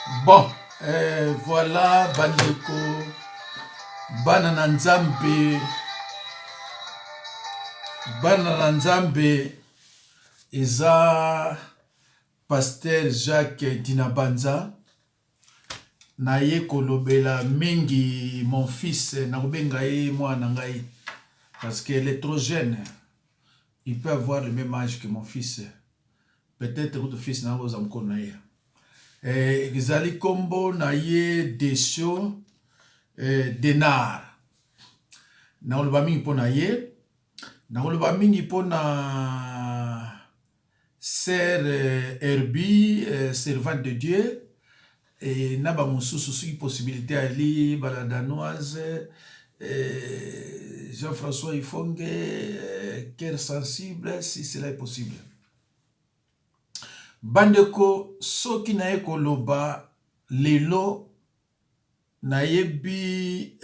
Bon, voilà, bandeko, banana nzambe, banana nzambe, eza Pasteur Jacques Dinabanza, naye kolobela mingi mon fils, nakobenga ye mwana ngai, parce qu'il est trop jeune, il peut avoir le même âge que mon fils, peut-être votre fils n'a pas encore naye. Ezali kombo naye Desio Denar. Nakoloba mingi po na ye, nakoloba mingi po na Sœur Herbie, servante de Dieu, et naba mosusu soki possibilité ali baladanoise, Jean-François Ifongue, cœur sensible, si cela est possible. Bandeko soki naye koloba lelo nayebi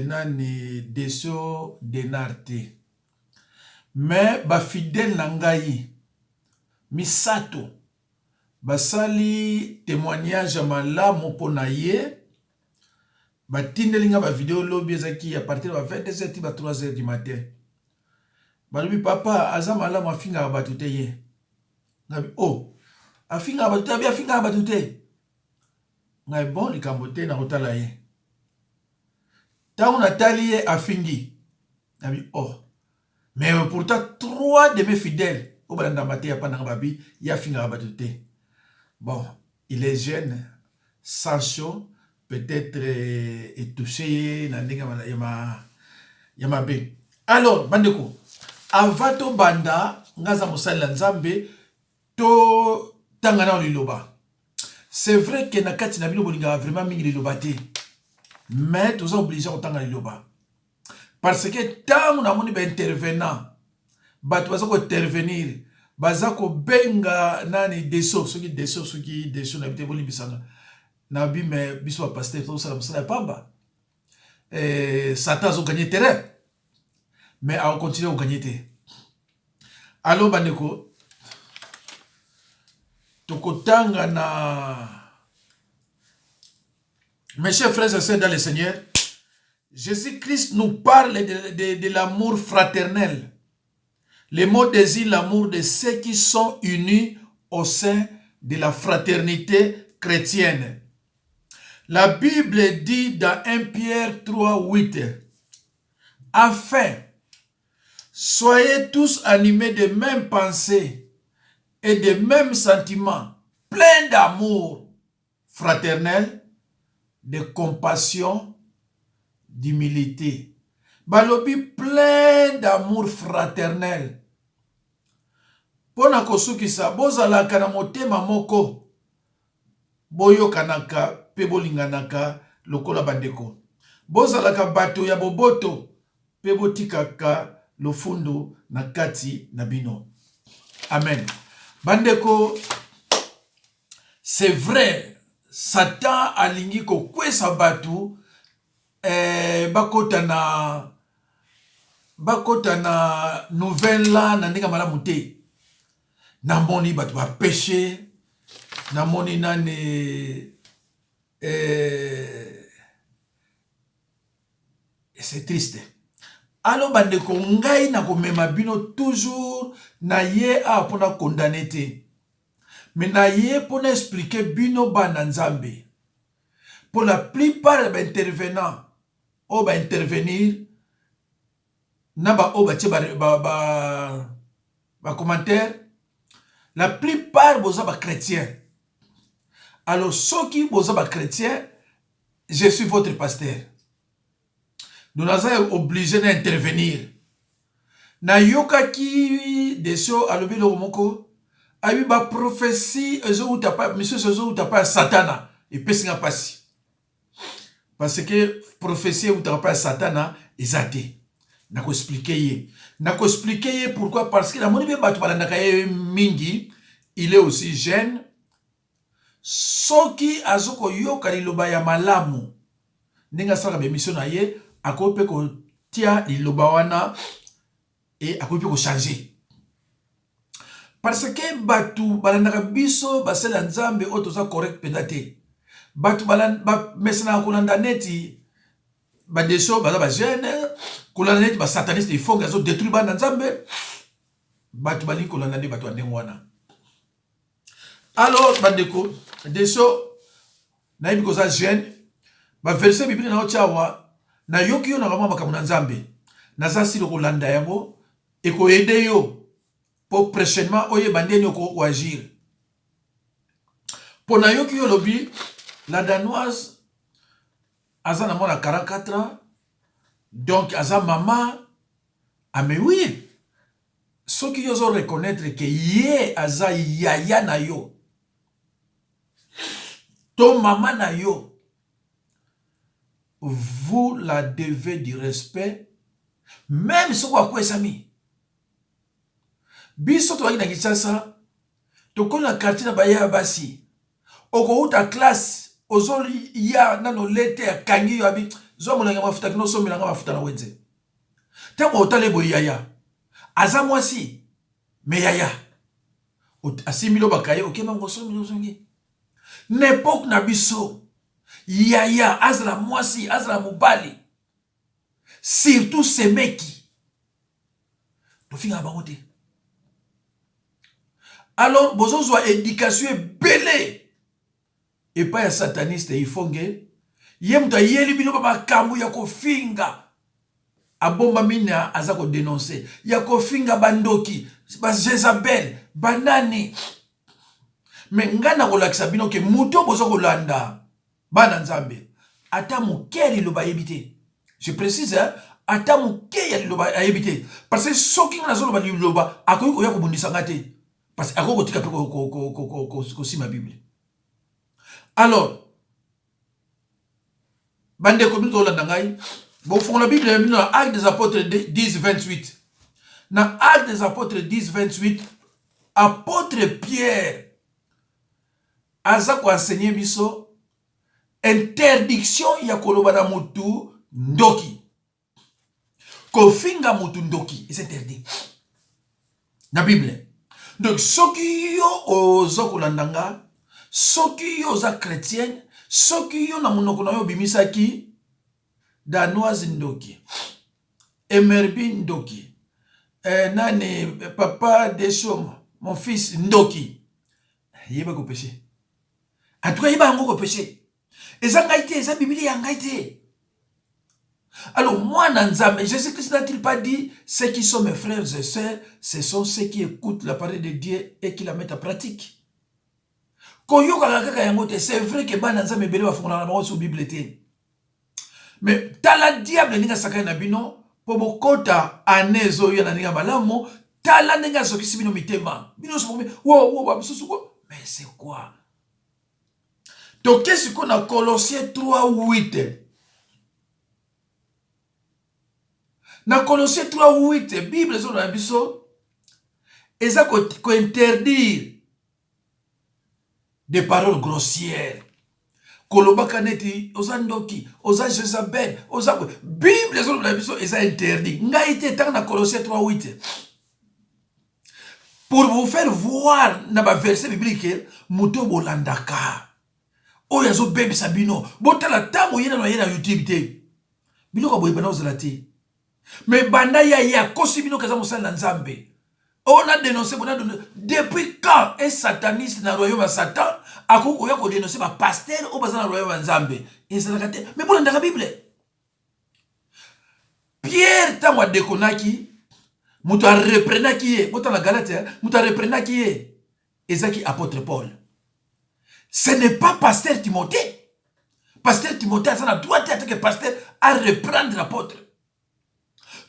nani Desio Denarte, mais ba fidèle na ngai misato basali témoignage malamu mpo na ye, batindelinga ba vidéo lobi ezaki à partir de 22h ba 3h du matin. Balobi papa aza malamu afinga bato te ye. Ngabi oh afinga bato te, afinga bato te. Ngai bon likambo te na kotala ye. Tango natali ye afingi. Ngabi oh. Mais pourtant 3 de mes fidèles au balanda maté ya pandanga babi ya finga bato te. Bon, il est jeune, sans chaud, peut-être est touché yamabe. Alors, bandeko, avato banda, ngaza mosala nzambe, to tangana liloba. C'est vrai que na kati na bino bolinga vraiment mingi liloba te. Mais tous obligés au tangana liloba. Parce que tant na moni ba intervenant, bato baza ko intervenir, bazako benga nani deso soki na bité boli bisanga na bi mais biso ba pasteur to sala musala pamba Satan zo gagner terrain mais on continue à gagner te. Allo bandeko tokotanga na mes chers frères et sœurs dans le Seigneur, Jésus-Christ nous parle de l'amour fraternel. Les mots désignent l'amour de ceux qui sont unis au sein de la fraternité chrétienne. La Bible dit dans 1 Pierre 3, 8, « Enfin, soyez tous animés de mêmes pensées et de mêmes sentiments, pleins d'amour fraternel, de compassion, d'humilité. » Balobi plein d'amour fraternel. Pona kosukisa bozalaka na motema moko, boyokanaka pe bolinganaka lokola bandeko. Bozalaka bato ya boboto pe botikaka lofundo na kati na bino. Amen. Bandeko, c'est vrai, Satan alingi kokwesa bato bakota na nouvelle la na ndenge malamu te. Namoni bato ba péché, namoni nane c'est triste. Alors bandeko ngai na komema bino toujours na ye a pona condamner te. Mais na ye pona expliquer bino bana nzambe. Pour la plupart des intervenants, on va intervenir, naba on va commentaire. La plupart boza ba chrétiens. Alors ceux qui boza ba chrétiens, je suis votre pasteur. Nous sommes obligés d'intervenir. Na yoka ki deso alobi lo moko, ayi ba prophétie ezo utapa monsieur ezo utapa satana et pesinga pasi. Parce que prophétie utapa satana ezate. Nako expliquer ye. Nako expliquer ye pourquoi, parce que la moni be batu balandaka ye mingi, il est aussi jeune. Soki azoko yoka liloba ya malamu. Ninga sala be mission na ye, akope ko tia liloba wana et akope ko changer. Parce que batu balandaka biso basela nzambe otoza correct pedate. batu mesana kolanda neti badeso baza bagene kolanda neti basataniste ifonga azo détruire bana nzambe batu balingi kolanda nde bato ya ndenge wana. Alors bandeko deso nayebi koza gene baverse bibili na otiawa na yoki yo na kama makambo na nzambe naza silo kolanda yango ekoyede yo po prochainement oyeba ndeni okoagir. Po na yoki yo lobi la danoise aza na mwana 44 ans donc aza mama mais oui soki yo zo reconnaître que ye aza yaya na yo to mama na yo, vous la devez du respect même si vous avez sami biso to na Kinshasa to kona quartier na baya basi oko uta classe ozoli ya nano lete ya kangi yo abi zo molanga mafuta kino so milanga mafuta na wenze tango otale boy yaya aza mwasi me yaya asimilo bakaye okema ngoso milo zongi n'époque na biso yaya azla mwasi azla mobali surtout semeki to finga bangote. Alors bozo éducation belé et pas ya sataniste ifonge yemta yeli bino ba kambu ya kofinga abomba mina aza ko dénoncer ya kofinga bandoki ba Jezabel banani mais ngana ko lakisa bino ke muto bozo ko landa bana nzambe ata mukeli lo ba yebite. Je précise hein, ata mukeli lo ba yebite parce que soki na zo lo ba liloba akoyi ko ya ko bundisa ngate parce que akoko tika pe ko si ma Bible. Alors bande ko bito la ndangai bon fond la Bible dans Actes des Apôtres 10:28. Dans Actes des Apôtres 10:28 apôtre Pierre aza ko enseigner biso interdiction ya koloba na mutu ndoki. Kofinga mutu ndoki est interdit na Bible. Donc soki yo ozo kolandanga soki yo za chrétienne soki yo na monoko na yo bimisaki danoise ndoki emerbi ndoki nani papa Desom mon fils ndoki yeba ko péché en tout cas yeba ngo ko péché eza ngaite eza bibili ya ngaite. Alors moi Nanzame Jésus-Christ n'a-t-il pas dit ceux qui sont mes frères et sœurs ce sont ceux qui écoutent la parole de Dieu et qui la mettent en pratique. C'est vrai que bana Nzambe bele ba fungana na sur Bible té. Mais tala diable ninga sakay na bino po bokota anezo yo na ninga malamu tala ninga sokisi bino mitema. Bino so wo ba susu ko. Mais c'est quoi? Donc qu'est-ce qu'on a Colossiens 3:8. Dans Colossiens 3:8 Bible zo na biso eza ko interdire des paroles grossières. Koloba kaneti, oza ndoki, oza Jezabel, oza Bible les autres biso eza interdit. Ngaite tant na Colossiens 3:8. Pour vous faire voir na ba verset biblique muto bolandaka. Oya zo bebe sabino, botala tamo yena no yena YouTube te. Bino ko boyeba na ozalati. Mais banda ya kosi bino kaza mosala nzambe. On a dénoncé, depuis quand un sataniste dans le royaume de Satan a dénoncé un pasteur au bazar dans le royaume de Nzambe. Mais pour la Bible, Pierre t'a déconaki, mouta reprena qui est, mouta la Galate, mouta reprena qui est, Ezaki apôtre Paul. Ce n'est pas pasteur Timothée. Pasteur Timothée a droit d'être que pasteur à reprendre l'apôtre.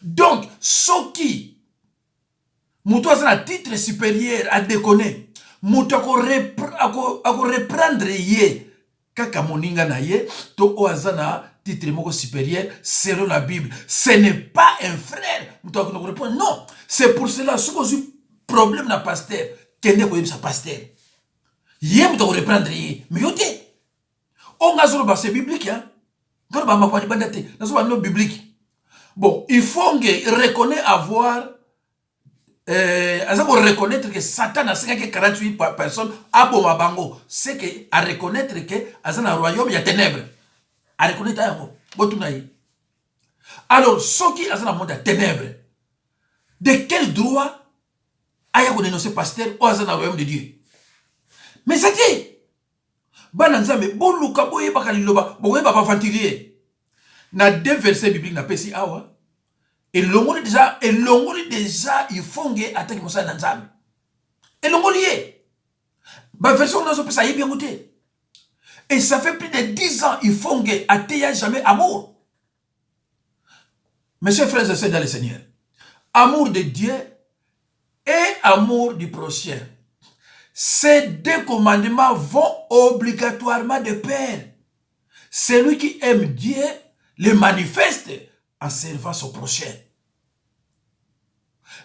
Donc, ce qui Mouto a un titre supérieur à déconner. Mouto a reprendre ye. Kaka moninga na ye. To oazana titre moko supérieur selon la Bible. Ce n'est pas un frère. Mouto a répondre non. C'est pour cela ce qu'on a problème na pasteur. Kende ko yebisa pasteur. Ye mouto a reprendre ye. Mais yote. On a zolo c'est biblique hein. Quand ba makwani bandate. Na zo no biblique. Bon, il faut reconnaître avoir aza ko reconnaître que Satan a 48 personnes aboma bango, c'est que à reconnaître que aza na royaume ya ténèbres, à reconnaître yango botuna yi. Alors soki aza na monde ya ténèbres, de quel droit aya ko dénoncer pasteur ou aza na royaume de Dieu? Mais ça dit bana nzambe boluka boyeba kaliloba boyeba ba ventilier na deux versets bibliques na pesi awa. Et l'ongoli déjà, il faut que attaque mon sang dans et l'ongoli ba version dans ça y bien goûté. Et ça fait plus de 10 ans, il faut que attaque jamais amour. Mes chers frères et sœurs dans le Seigneur, amour de Dieu et amour du prochain. Ces deux commandements vont obligatoirement de pair. Celui qui aime Dieu le manifeste en servant son prochain.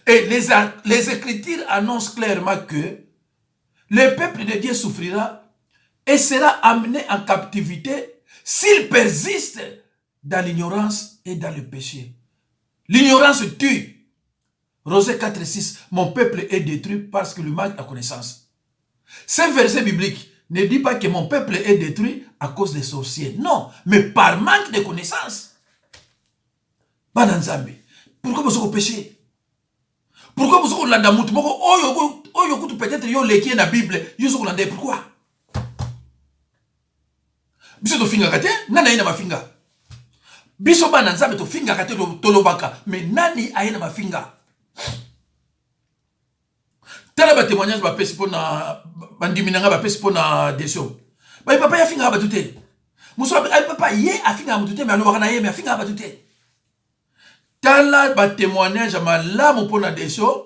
Et les Écritures annoncent clairement que le peuple de Dieu souffrira et sera amené en captivité s'il persiste dans l'ignorance et dans le péché. L'ignorance tue. Romains 4:6, mon peuple est détruit parce que lui manque la connaissance. Ce verset biblique ne dit pas que mon peuple est détruit à cause des sorciers. Non, mais par manque de connaissance. Pourquoi vous avez péché? Pourquoi vous avez la mout? Peut-être yo leki na Bible, yo zo lande pourquoi? Biso to finga kate, nana ina mafinga. Biso bana nzambe to finga kate to lobaka, mais nani aina mafinga? Tala ba témoignage ba pesi pona bandiminanga ba pesi pona deso. Ba papa ya finga ba tuté. Muso ay papa ye afinga ba tuté mais alobaka na ye mais afinga ba tuté. Tala ba témoignage malamu pona deso.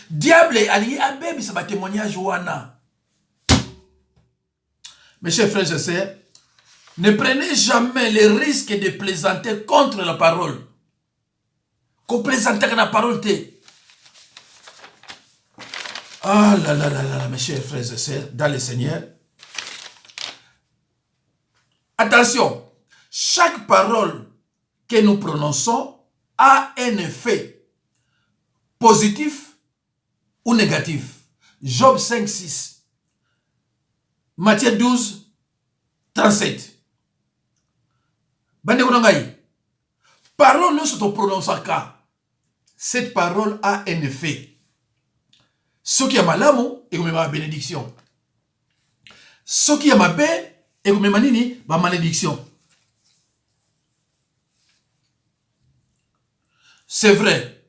Diable allié à bébé ça va témoignage wana. Mes chers frères et sœurs, ne prenez jamais le risque de plaisanter contre la parole. Qu'on plaisante avec la parole. Ah là là là là, mes chers frères et sœurs, dans le Seigneur. Attention, chaque parole que nous prononçons a un effet positif ou négatif. Job 5:6. Matthieu 12:37. Bande konangai. Parole nous se prononce ka. Cette parole a un effet. Ce qui a malamu et ma bénédiction. Ce qui a ma paix et ma nini ma malédiction. C'est vrai.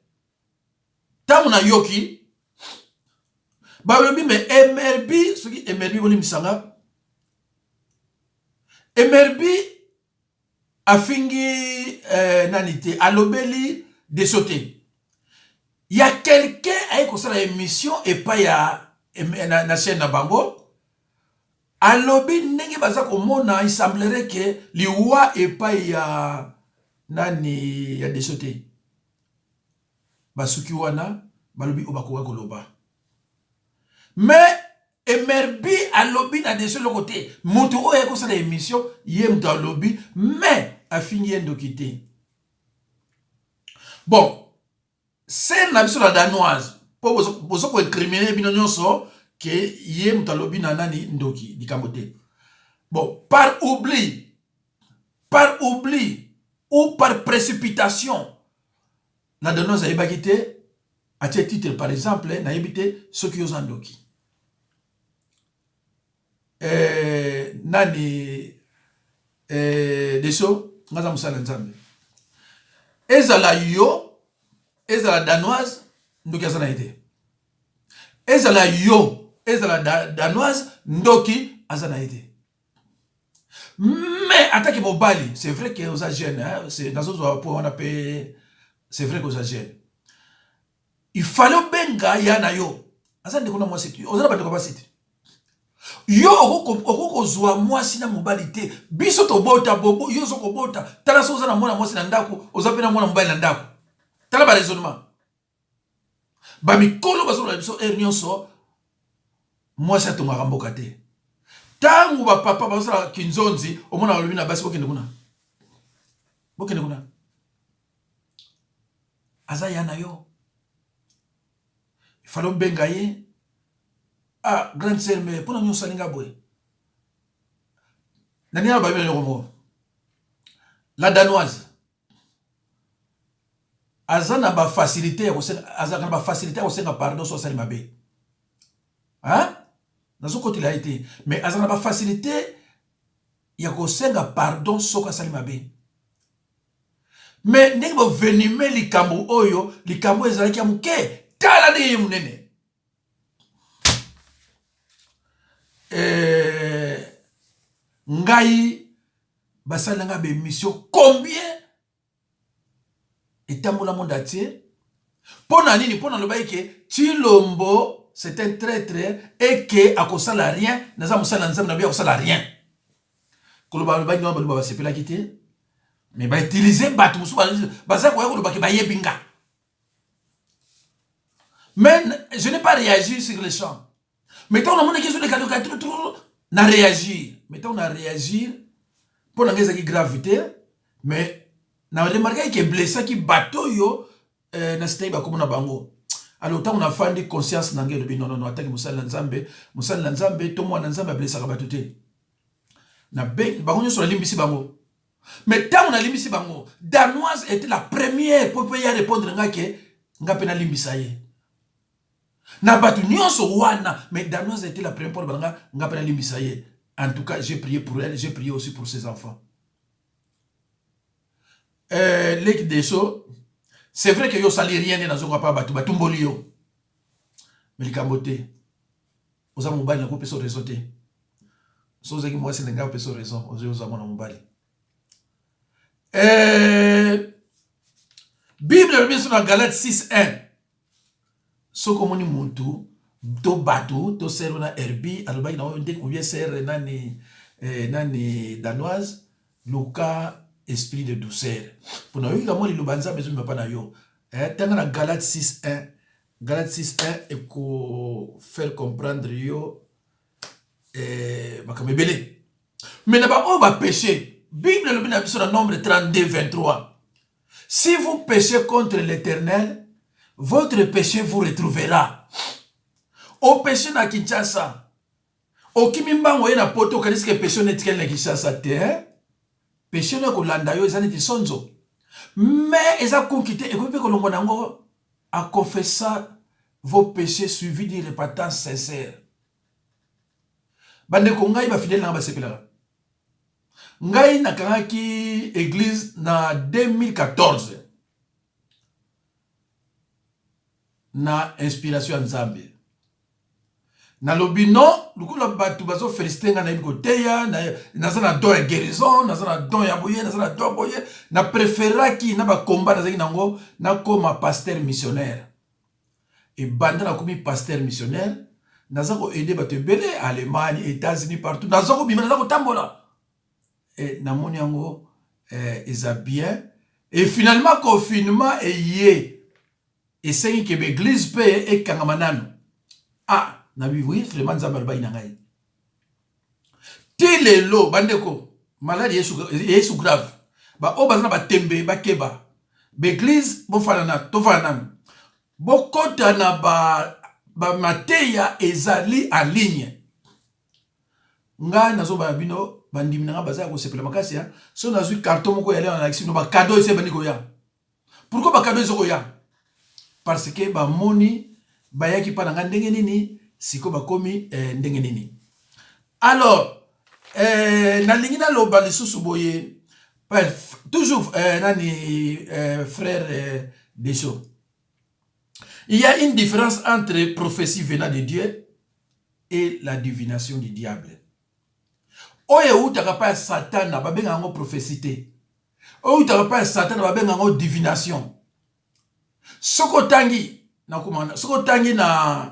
Tamuna yoki Barobi mais MRB, ce qui MRB boni misanga. MRB afingi nanite alobeli de sauter. Il y a quelqu'un qui a une émission et pas ya na chaîne na bango. Alobi nenge baza komona, il semblerait que liwa et pas ya nani ya de sauter. Basuki wana balobi obakoka koloba. Mais Emerbi a lobby na de ce côté. Moutou oye ko sala émission, yem dans lobby, mais a fini en quitter. Bon, c'est na biso la danoise. Pour vous incriminer bino nyonso que yem dans lobby na nani ndoki di kamote. Bon, par oubli ou par précipitation, la danoise a ébagité. À ce titre, par exemple, na yebite ceux qui osent ndoki. Nani deso ngaza musala nzambe ezala yo ezala danoise ndoki azana ite ezala yo ezala danoise ndoki azana ite mais attaque mobali c'est vrai que aux jeunes hein, c'est dans ce point on appelle c'est vrai qu'aux jeunes il fallait benga yana yo azana ndeko na moi c'est ozala bandeko ba c'est yo okoko zwa mwasi na mobali te biso to bota bobo yo zo ko bota tala so na mwana mwasi na ndako ozape na mwana mobali na ndako tala ba raisonnement ba mikolo bazo na biso nyonso mwasi atonga mboka te tangu ba papa bazo la kinzonzi omona olobi na basi bokende kuna azaya na yo fallait bengaye. Ah, grande sœur, mais pour nous salinga boy. La danoise. Azana ba facilité au sein pardon sur Salimabe. Hein? Dans ce côté il a été. Mais azana ba facilité il y a kosenga pardon sur Salimabe. Mais n'est pas venimé likambo oyo, likambo ezalaki ya muke, tala ne munene. Ngai basalanga be mission combien etambola monde atier pona nini pona loba ke Chilombo c'est un traître et que akosala rien naza musala nzambe na bia akosala rien koloba loba nyo ba sepela kité mais ba utiliser batu musu baza ko yako ba ke ba yebinga. Mais je n'ai pas réagi sur le champ. Mettons on a mon question de cadeau na réagir. Mettons on a réagir pour la gravité, mais na remarqué que blessé qui bateau yo na stay ba comme na bango. Alors tant on a fait conscience na ngelo non non attaque musala nzambe to mwana nzambe blessé ka bateau te. Na be bango sur la limbisi bango. Mais tant on a limbisi bango, danoise était la première pour pouvoir répondre ngake ngapena limbisa ye. Na batu nyonso wana, mais danoise était la première pour ngapena limbisa ye. En tout cas, j'ai prié pour elle, j'ai prié aussi pour ses enfants. L'équipe des choses, c'est vrai que yo sali rien dans un pas batu batumboli yo. Mais les camotés, aux amobali na ko peso réseauté. Soze ki moi c'est nga peso raison, aux amona mobali. Bible bien sur Galates 6:1. Soko moni muntu to batu to serona herbi alobai na onde ko bien ser nani danoise Luka esprit de douceur. Pour nous la moli lubanza besoin me pa na yo. Tanga na Galates 6:1. Galates 6:1 et ko faire comprendre yo bakamebele. Mais na ba o ba péché. Bible le bien sur le nombre 32:23. Si vous péchez contre l'Éternel, votre péché vous retrouvera. Au péché na Kinshasa, au kimimbango ye na poto kaniske péché netikele na Kinshasa te, péché na kolanda yo ezani tisonzo. Mais eza konkite et kope kolongo nango a confessé vos péchés suivis de repentance sincère. Bande ko ngai ba fidèle na ba sepela. Ngai nakangaki église na 2014. Na inspiration nzambe. Na lobino, lukula batu bazo féliciter nga na yiko teya, na zana don ya guérison, na zana don ya boye, na zana don boye, na préféraki na ba combat na zaki nango, na koma pasteur missionnaire. Et banda na komi pasteur missionnaire, na zako aider batu belé, Allemagne, États-Unis, partout, na zako bima, na zako tambola. Et na moni yango, eza bien. Et finalement, confinement est yé. Et c'est que l'église peut être kangamanano. Ah, nabi oui, vraiment nzamba ba inangai. Tilelo bandeko, maladie yesu grave. Ba obazana ba tembe ba keba. L'église bo fanana, to fanana. Bo kota na ba mateya ezali en ligne. Nga nazo ba bino bandimi nga baza ko sepela makasi ya. So nazo carton moko yale na action ba cadeau ese bandiko ya. Pourquoi ba cadeau ezoko ya? Parce que ba moni ba yaki pa nga ndenge nini siko ba komi ndenge nini. Alors na lingina loba lisusu boye toujours nani frère Deso. Il y a une différence entre prophétie venant de Dieu et la divination du diable. Oye utaka pa Satan na ba benga ngo prophétie. Oye utaka pa Satan na ba benga ngo divination. Soko tangi na kumana soko tangi na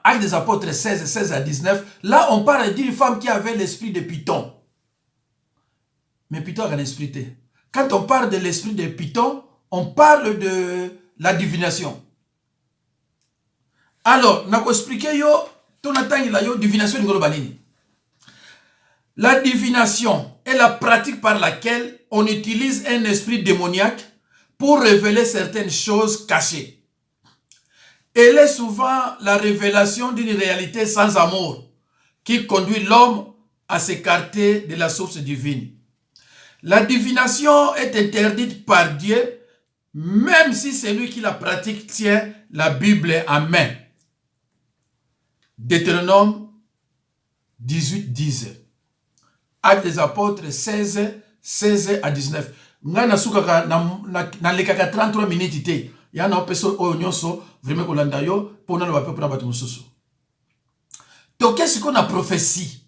Actes des Apôtres 16 à 19, là on parle d'une femme qui avait l'esprit de Python. Mais Python a un esprit. Quand on parle de l'esprit de Python, on parle de la divination. Alors, na ko expliquer yo ton atangi la yo divination ngolo banini. La divination est la pratique par laquelle on utilise un esprit démoniaque pour révéler certaines choses cachées. Elle est souvent la révélation d'une réalité sans amour qui conduit l'homme à s'écarter de la source divine. La divination est interdite par Dieu, même si celui qui la pratique tient la Bible en main. Deutéronome 18, 10. Actes des apôtres 16, 16 à 19. Nga nasukaka na lekaka 33 minutes te. Ya na peso oyo nyonso vraiment kolanda yo pona na bape pona batu mususu. To qu'est-ce qu'on a prophétie?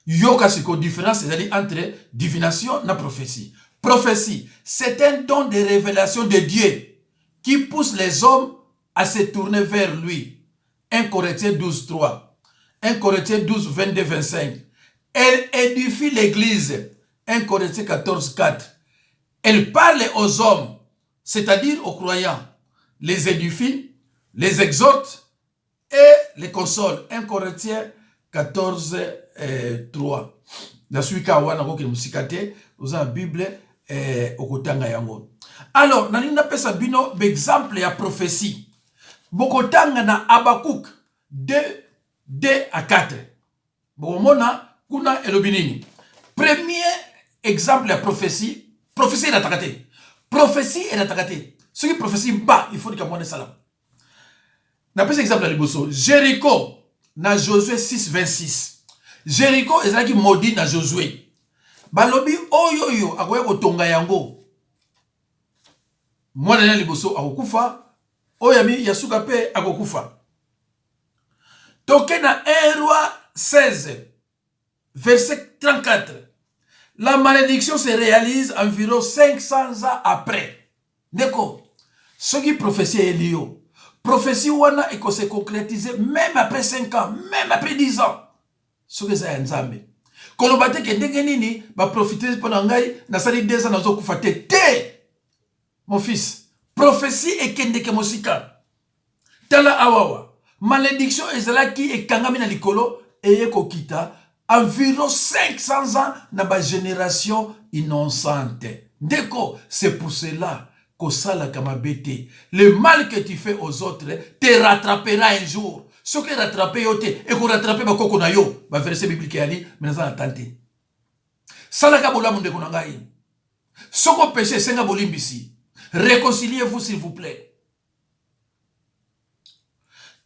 Yoka siko différence entre divination na prophétie. Prophétie, c'est un don de révélation de Dieu qui pousse les hommes à se tourner vers lui. 1 Corinthiens 12, 3. 1 Corinthiens 12, 22, 25. Elle édifie l'église. 1 Corinthiens 14, 4. Elle parle aux hommes, c'est-à-dire aux croyants. Les édifie, les exhorte et les console. 1 Corinthiens 14, 3. La suite kawana ko ke musikate, oza Bible okotanga yango. Alors, nani na pesa bino exemple ya prophétie. Bokotanga na Habakkuk 2 à 4. Bokomona kuna elobinini. Premier exemple ya prophétie, prophétie est attaquée. Prophétie est attaquée. Ce qui est prophétie bas, il faut dire que salam. Na pesa exemple ya liboso, Jéricho na Josué 6 26. Jéricho ezalaki maudit na Josué. Balobi oyoyo akoya kotonga yango. Mwana na liboso akokufa, oyami yasuka pe akokufa. Toke na 1 Roi 16 verset 34. La malédiction se réalise environ 500 ans après. Neko, ce qui prophétie est lié. Prophétie wana eko se concrétiser même après 5 ans, même après 10 ans. Ce que ça nzambe. Kolobate ke ndenge nini ba profiter pendant ngai na sali 2 ans nazo kufa te. Mon fils, prophétie ekendeke mosika. Tala awawa. Malédiction ezalaki ekangami na likolo eye kokita environ 500 ans na ba génération innocente. Deko, c'est pour cela qu'au sala kamabete, le mal que tu fais aux autres te rattrapera un jour. Ce qui est rattrapé yote et qu'on rattrape ba koko na yo, ba verset biblique ali, mais ça attendez. Sala ka bola munde konanga yi. Soko péché senga bolimbisi. Réconciliez-vous s'il vous plaît.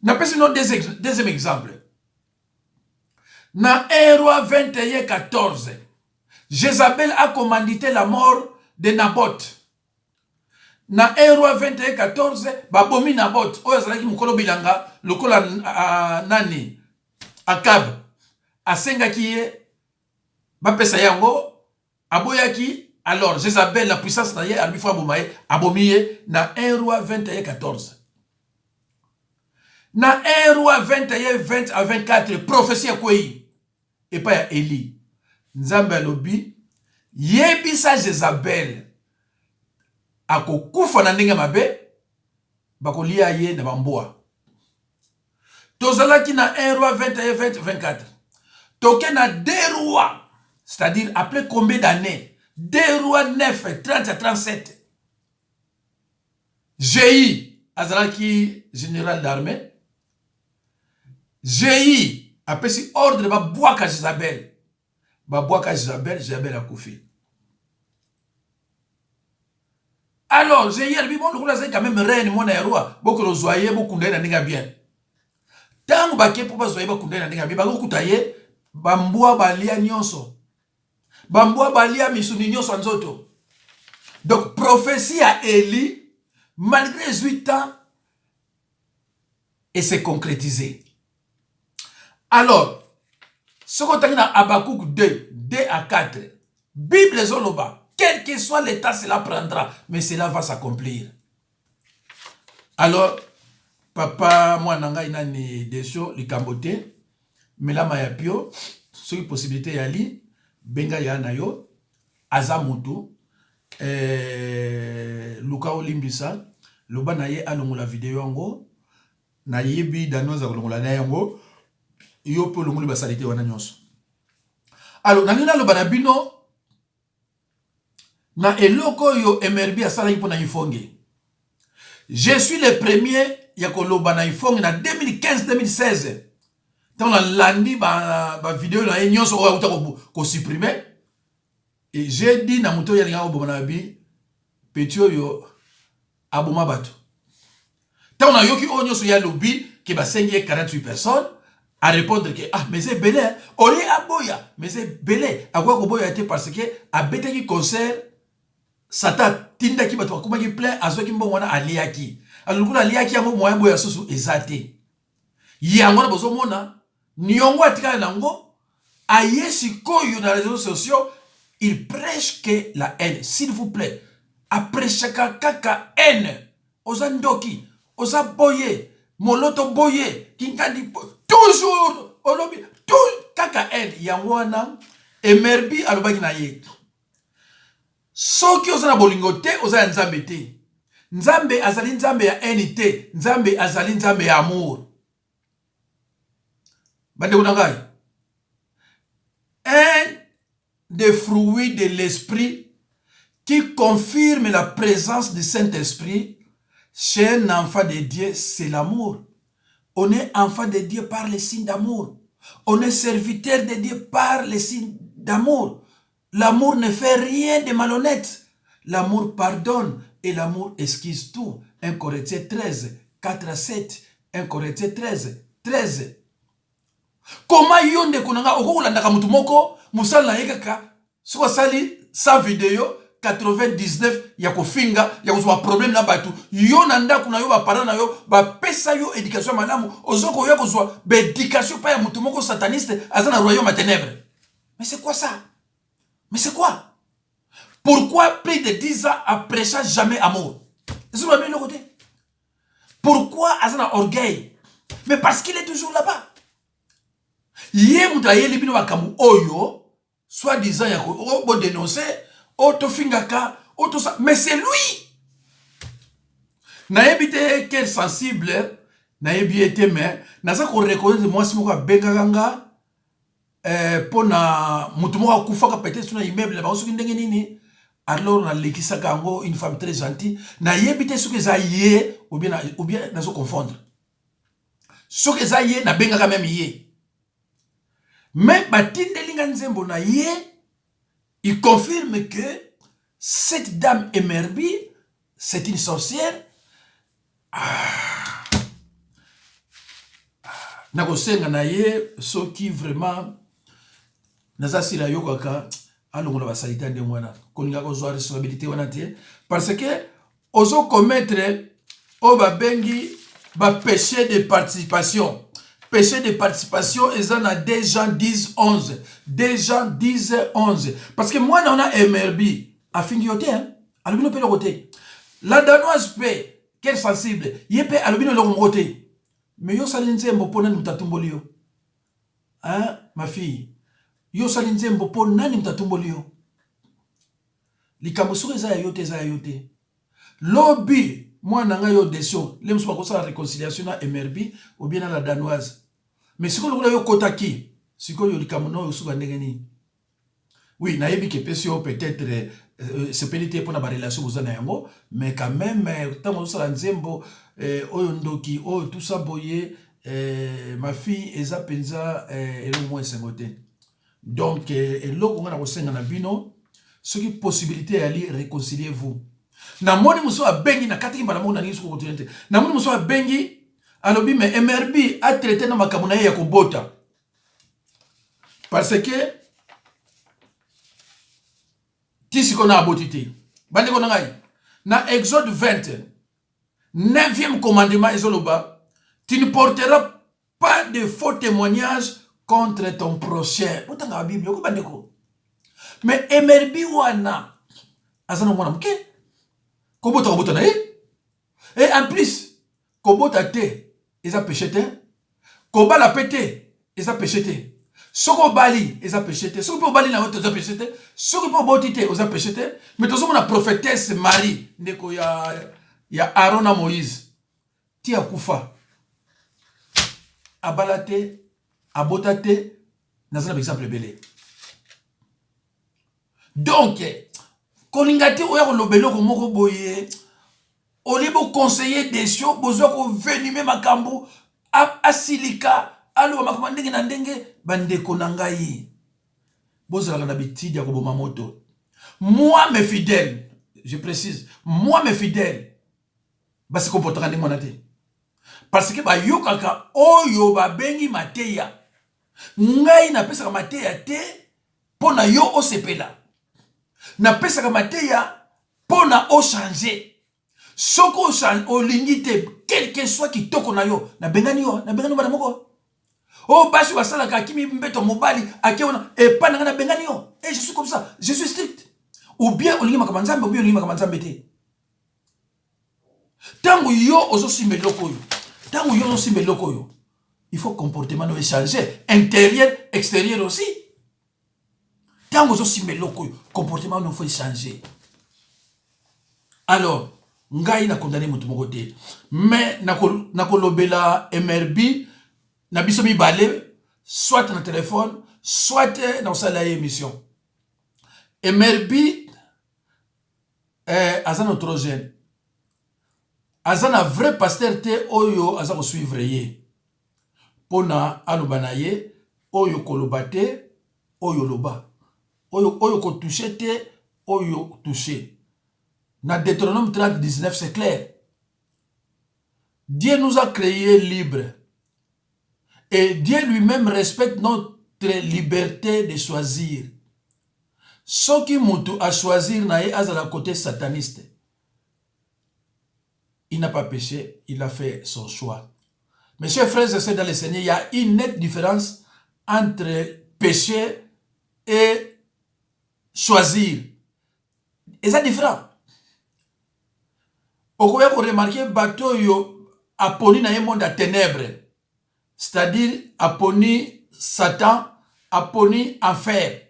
N'a pas sinon deuxième exemple. Dans 1 Roi 21, 14, Jézabel a commandité la mort de Naboth. Dans 1 Roi 21, 14, babomi Naboth. Oyo azalaki mukolo bilanga, lokola nani, Akab. Asengaki ye, bapesa yango, aboyaki. Alors, Jézabel, la puissance na ye, albifa abomaye, abomiye, na 1 Roi 21, 14. Na 1 Roi 21, 20 à 24, prophétie à quoi? Et pas ya Eli. Nzambe alobi, yebisa Jézabel, ako kufa na ndenge mabe, bako liya ye na bamboa. Tozalaki na 1 Roi 21, 20, 24. Toke na 2 rois, c'est-à-dire après combien d'années? 2 rois 9, 30 à 37. Jéhi, azalaki général d'armée. Jéhi a pris ordre de boire à Jézabel. Boire à Jézabel, Jézabel a koufi. Alors, Jéhi a dit, bon, nous avons quand même reine, mon roi. Beaucoup de zoyer, beaucoup de gens bien. Tant que vous avez beaucoup de gens bien, beaucoup de gens bamboa balia nyonso. Bamboa balia misuni nyonso nzoto. Donc, prophétie à Élie, malgré 18 ans, et s'est concrétisé. Alors, ce qu'on a dans Habakkuk 2, 2 à 4, Bible Zoloba, quel que soit l'état, cela prendra, mais cela va s'accomplir. Alors, papa, moi, nanga ina ni desho, li kambote, mais là, maya pio, ce qui possibilité yali, benga ya na yo, azamutu, Luka Olimbisa, loba na ye alongola vidéo yango, na yebi danoza kolongola na yango, yo po longoli basalite wana nyonso. Alors, nanina loba na bino, na eloko yo MRB asala pour na ifonge. Je suis le premier ya koloba na ifonge na 2015-2016. Dans la landi ba vidéo na nyonso o uta ko supprimer. Et j'ai dit na muto ya linga oboma na bi petio yo aboma bato. Tant na yoki o nyonso ya lobby ki ba 48 personnes à répondre que ah mais c'est belé ori aboya mais c'est belé akwa ko boya été parce que a beteki concert sata tinda ki bato kuma ki plein azoki mbongo wana aliaki alukula aliaki yango moya boya susu ezate yango na bozo mona niongo atika nango ayesi koyo na réseaux sociaux il prêche que la haine s'il vous plaît après chaque kaka haine ozandoki oza boye moloto boye kinkandi toujours olobi tout kaka haine yango wana MRB alobaki na ye soki ozana bolingo te ozana nzambe te nzambe azali nzambe ya haine te nzambe azali nzambe ya amour bande kunangai un des fruits de l'esprit qui confirme la présence du Saint-Esprit chez un enfant de Dieu, c'est l'amour. On est enfant de Dieu par les signes d'amour. On est serviteur de Dieu par les signes d'amour. L'amour ne fait rien de malhonnête. L'amour pardonne et l'amour esquisse tout. 1 Corinthiens 13, 4 à 7. 1 Corinthiens 13, 13. Comment yonde kunanga okolandaka mutu moko musala na yekaka soko sali sa vidéo 99 ya kofinga ya kozwa problème na batu yo na ndako na yo ba parents na yo ba pesa yo éducation malamu ozoko yo kozwa ba éducation pa ya mutu moko sataniste azana royaume à ténèbres. Mais c'est quoi ça? Mais c'est quoi? Pourquoi plus de 10 ans après ça jamais amour? C'est le même côté. Pourquoi azana orgueil? Mais parce qu'il est toujours là-bas. Yé mutaye libino wakamu oyo soit disant ya ko bo dénoncer auto fingaka auto ça mais c'est lui. Na yebite quel sensible na yebite mais na ça ko reconnaître moi si moko benganga pona mutu moko kufaka peut-être sur immeuble ba soki ndenge nini alors na lekisaka ngo une femme très gentille na yebite soki za yé ou bien na so confondre soki za yé na bengaka même yé. Mais Batindelinga Nzembo na ye, il confirme que cette dame MRB, c'est une sorcière. Nakosenga na ye, ce qui vraiment nazasi la yokaka, alongo na basalita nde mwana, koninga ko zwa responsabilité wana te parce que ozo commettre o ba bengi ba péché de participation. Péché de participation, ils en ont des gens 10, 11. Des gens 10, 11. Parce que moi, on a MRB. A fini yote, hein. Alubino peut le roter. La danoise paie. Quel sensible. Yé paie alubino le roter. Mais yo salinze mbopo nani mtatumbolio. Hein, ma fille. Yo salinze mbopo nani mtatumbolio. Likamusure za yote. Lobby. Moi, je suis déçu. Je suis pas la réconciliation à MRB ou bien à la danoise. Mais si vous avez un qui, si vous avez un oui, peut-être c'est peut-être pour la relation vous avez mais quand même, tant que vous avez un tout ça, ma fille, Eza Penza, elle est au moins 5 côtés. Donc, ce qui est possibilité d'aller réconcilier vous. Na moni muso abengi na kati mbala mona ngisu ko continent na moni muso abengi alobi mais MRB a traité na makamuna ya kobota parce que tisi kona abotité bande kona ngai na Exode 20 9e commandement ezoloba tu ne porteras pas de faux témoignages contre ton prochain otanga la Bible ko bande ko mais MRB wana azana mwana mke Kobota kobota na ye. Et en plus, kobota te, ils a péché te. Kobala pété, ils a péché te. Soko bali, ils a péché te. Soko bali na ils a péché te. Soko po boti te, ils a péché te. Mais tout ça, la prophétesse Marie, ndeko ya Aaron à Moïse. Ti a kufa. Abalate, abotate, n'a pas exemple belé. Donc, Kolingate oya kolobelo komoko boye. Olibo conseiller des choses, bozo ko venime makambu asilika alo makama ndenge na ndenge bandeko na ngai. Bozo la na bitidi ya koboma moto. Moi mes fidèles, je précise, moi mes fidèles, basi komportaka ndenge wana te. Parce que ba yokaka oyo ba bengi mateya. Ngai na pesa ka mateya te pona yo o sepela. Na pesa ka mateya pona o changer. Soko o lingite quel que soit qui toko na yo na bengani bana moko. Oh basi wasala ka kimi mbeto mobali akiona e pa na bengani yo. Et je suis comme ça, je suis strict. Ou bien olingi makama nzambe ou bien olingi makama nzambe te. Tango yo ozo simbe loko yo. Tango yo ozo simbe loko yo. Il faut comportement no changer, intérieur, extérieur aussi. Tango ozo simbe loko yo, comportement no faut changer. Alors ngai na condamné mutu moko te, mais na kolobela MRB na biso mibale, soit na téléphone, soit na sala émission. MRB azana trop jeune, azana vrai pasteur te oyo azako suivre ye pona aloba na ye oyo koloba te oyo loba, oyo ko toucher te oyo toucher. Dans Deutéronome 30, 19, c'est clair. Dieu nous a créés libres. Et Dieu lui-même respecte notre liberté de choisir. Ce qui moutou a choisir nae à la côté sataniste. Il n'a pas péché, il a fait son choix. Mes chers frères et sœurs dans le Seigneur, il y a une nette différence entre péché et choisir. Et c'est différent. Vous pouvez remarquer bateau yo aponi na monde à ténèbres, c'est-à-dire aponi Satan, aponi enfer.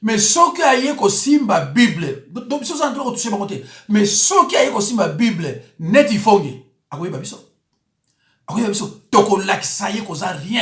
Mais ce qui a eu ko simba Bible, donc ce sont trop touché côté. Mais ce qui a eu ko simba Bible, net ifongi. Akoye babiso. Akoye babiso. Toko lak saye ko za rien.